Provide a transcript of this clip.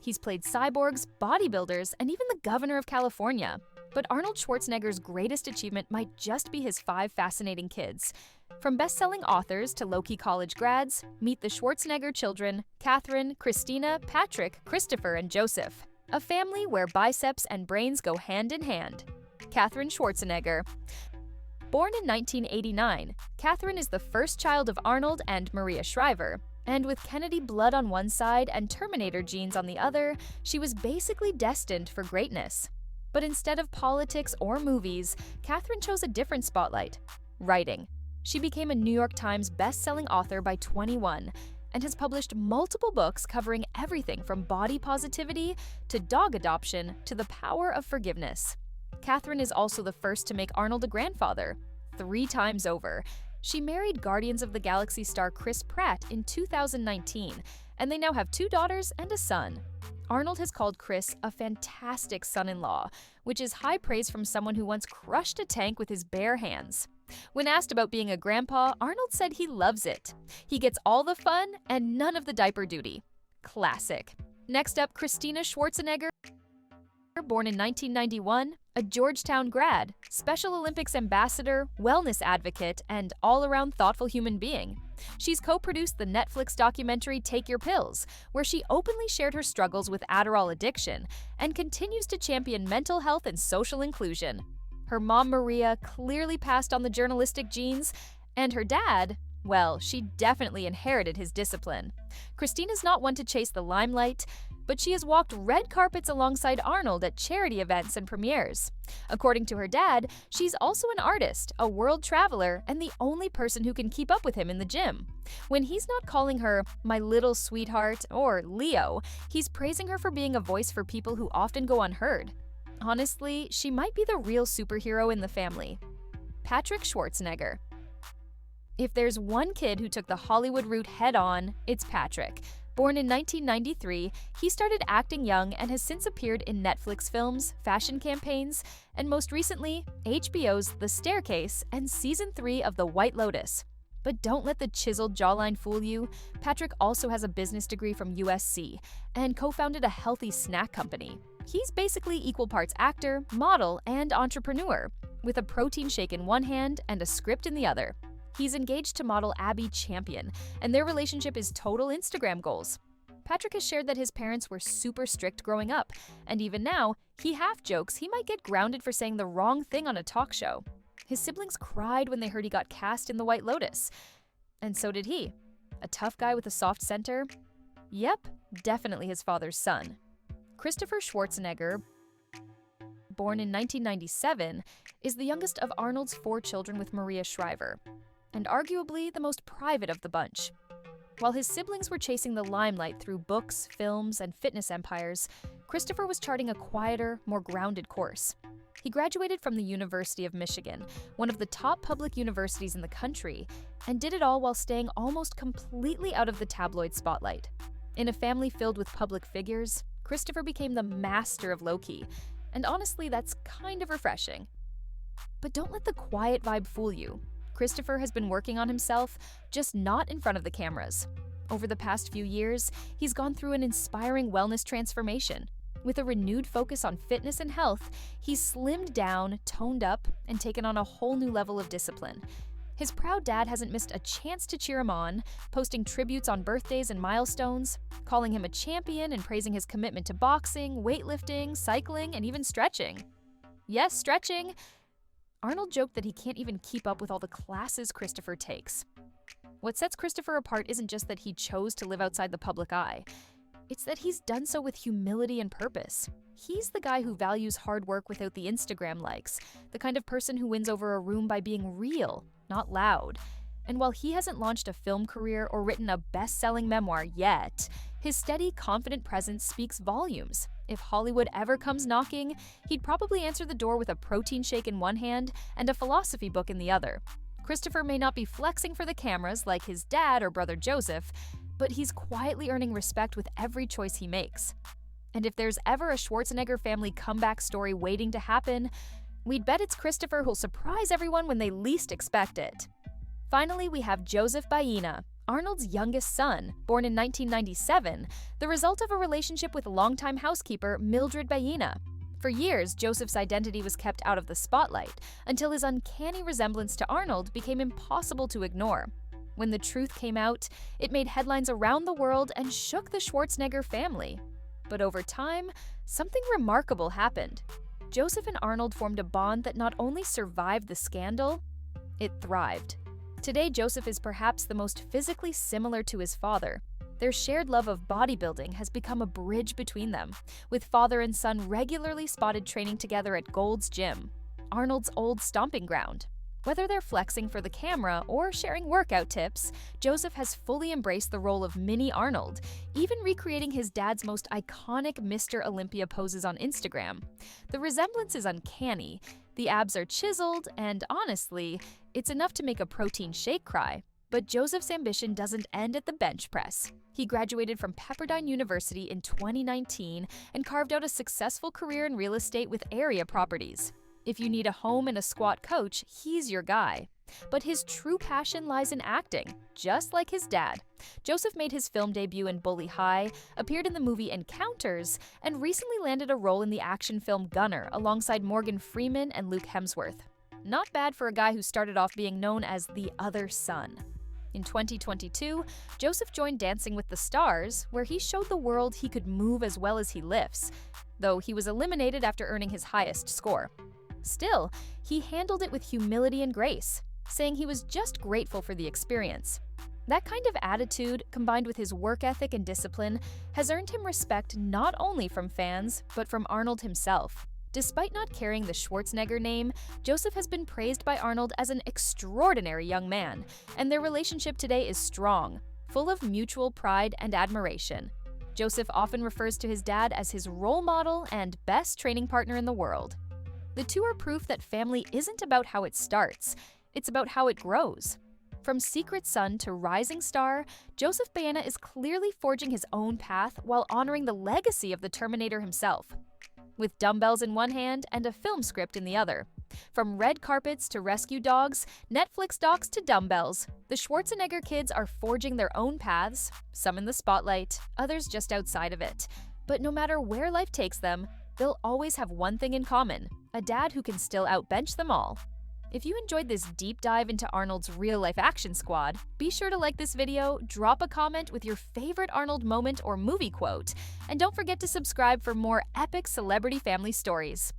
He's played cyborgs, bodybuilders, and even the governor of California. But Arnold Schwarzenegger's greatest achievement might just be his 5 fascinating kids. From best-selling authors to low-key college grads, meet the Schwarzenegger children, Katherine, Christina, Patrick, Christopher, and Joseph. A family where biceps and brains go hand in hand. Katherine Schwarzenegger. Born in 1989, Katherine is the first child of Arnold and Maria Shriver. And with Kennedy blood on one side and Terminator genes on the other, she was basically destined for greatness. But instead of politics or movies, Katherine chose a different spotlight: writing. She became a New York Times best-selling author by 21 and has published multiple books covering everything from body positivity to dog adoption to the power of forgiveness. Katherine is also the first to make Arnold a grandfather, 3 times over. She married Guardians of the Galaxy star Chris Pratt in 2019, and they now have 2 daughters and a son. Arnold has called Chris a fantastic son-in-law, which is high praise from someone who once crushed a tank with his bare hands. When asked about being a grandpa, Arnold said he loves it. He gets all the fun and none of the diaper duty. Classic. Next up, Christina Schwarzenegger. Born in 1991, a Georgetown grad, Special Olympics ambassador, wellness advocate, and all-around thoughtful human being. She's co-produced the Netflix documentary Take Your Pills, where she openly shared her struggles with Adderall addiction and continues to champion mental health and social inclusion. Her mom, Maria, clearly passed on the journalistic genes, and her dad, well, she definitely inherited his discipline. Christina's not one to chase the limelight, but she has walked red carpets alongside Arnold at charity events and premieres. According to her dad, she's also an artist, a world traveler, and the only person who can keep up with him in the gym. When he's not calling her "my little sweetheart" or "Leo," he's praising her for being a voice for people who often go unheard. Honestly, she might be the real superhero in the family. Patrick Schwarzenegger. If there's one kid who took the Hollywood route head-on, it's Patrick. Born in 1993, he started acting young and has since appeared in Netflix films, fashion campaigns, and most recently, HBO's The Staircase and Season 3 of The White Lotus. But don't let the chiseled jawline fool you. Patrick also has a business degree from USC and co-founded a healthy snack company. He's basically equal parts actor, model, and entrepreneur, with a protein shake in one hand and a script in the other. He's engaged to model Abby Champion, and their relationship is total Instagram goals. Patrick has shared that his parents were super strict growing up, and even now, he half jokes he might get grounded for saying the wrong thing on a talk show. His siblings cried when they heard he got cast in The White Lotus. And so did he. A tough guy with a soft center? Yep, definitely his father's son. Christopher Schwarzenegger, born in 1997, is the youngest of Arnold's 4 children with Maria Shriver, and arguably the most private of the bunch. While his siblings were chasing the limelight through books, films, and fitness empires, Christopher was charting a quieter, more grounded course. He graduated from the University of Michigan, one of the top public universities in the country, and did it all while staying almost completely out of the tabloid spotlight. In a family filled with public figures, Christopher became the master of low-key, and honestly, that's kind of refreshing. But don't let the quiet vibe fool you. Christopher has been working on himself, just not in front of the cameras. Over the past few years, he's gone through an inspiring wellness transformation. With a renewed focus on fitness and health, he's slimmed down, toned up, and taken on a whole new level of discipline. His proud dad hasn't missed a chance to cheer him on, posting tributes on birthdays and milestones, calling him a champion and praising his commitment to boxing, weightlifting, cycling, and even stretching. Yes, stretching! Arnold joked that he can't even keep up with all the classes Christopher takes. What sets Christopher apart isn't just that he chose to live outside the public eye. It's that he's done so with humility and purpose. He's the guy who values hard work without the Instagram likes, the kind of person who wins over a room by being real, not loud. And while he hasn't launched a film career or written a best-selling memoir yet, his steady, confident presence speaks volumes. If Hollywood ever comes knocking, he'd probably answer the door with a protein shake in one hand and a philosophy book in the other. Christopher may not be flexing for the cameras like his dad or brother Joseph, but he's quietly earning respect with every choice he makes. And if there's ever a Schwarzenegger family comeback story waiting to happen, we'd bet it's Christopher who'll surprise everyone when they least expect it. Finally, we have Joseph Baena, Arnold's youngest son, born in 1997, the result of a relationship with longtime housekeeper Mildred Baena. For years, Joseph's identity was kept out of the spotlight until his uncanny resemblance to Arnold became impossible to ignore. When the truth came out, it made headlines around the world and shook the Schwarzenegger family. But over time, something remarkable happened. Joseph and Arnold formed a bond that not only survived the scandal, it thrived. Today, Joseph is perhaps the most physically similar to his father. Their shared love of bodybuilding has become a bridge between them, with father and son regularly spotted training together at Gold's Gym, Arnold's old stomping ground. Whether they're flexing for the camera or sharing workout tips, Joseph has fully embraced the role of Mini Arnold, even recreating his dad's most iconic Mr. Olympia poses on Instagram. The resemblance is uncanny, the abs are chiseled, and honestly, it's enough to make a protein shake cry. But Joseph's ambition doesn't end at the bench press. He graduated from Pepperdine University in 2019 and carved out a successful career in real estate with area properties. If you need a home and a squat coach, he's your guy. But his true passion lies in acting, just like his dad. Joseph made his film debut in Bully High, appeared in the movie Encounters, and recently landed a role in the action film Gunner alongside Morgan Freeman and Luke Hemsworth. Not bad for a guy who started off being known as the other son. In 2022, Joseph joined Dancing with the Stars, where he showed the world he could move as well as he lifts, though he was eliminated after earning his highest score. Still, he handled it with humility and grace, saying he was just grateful for the experience. That kind of attitude, combined with his work ethic and discipline, has earned him respect not only from fans, but from Arnold himself. Despite not carrying the Schwarzenegger name, Joseph has been praised by Arnold as an extraordinary young man, and their relationship today is strong, full of mutual pride and admiration. Joseph often refers to his dad as his role model and best training partner in the world. The two are proof that family isn't about how it starts, it's about how it grows. From secret son to rising star, Joseph Baena is clearly forging his own path while honoring the legacy of the Terminator himself. With dumbbells in one hand and a film script in the other. From red carpets to rescue dogs, Netflix docs to dumbbells, the Schwarzenegger kids are forging their own paths, some in the spotlight, others just outside of it. But no matter where life takes them, they'll always have one thing in common: a dad who can still outbench them all. If you enjoyed this deep dive into Arnold's real-life action squad, be sure to like this video, drop a comment with your favorite Arnold moment or movie quote, and don't forget to subscribe for more epic celebrity family stories.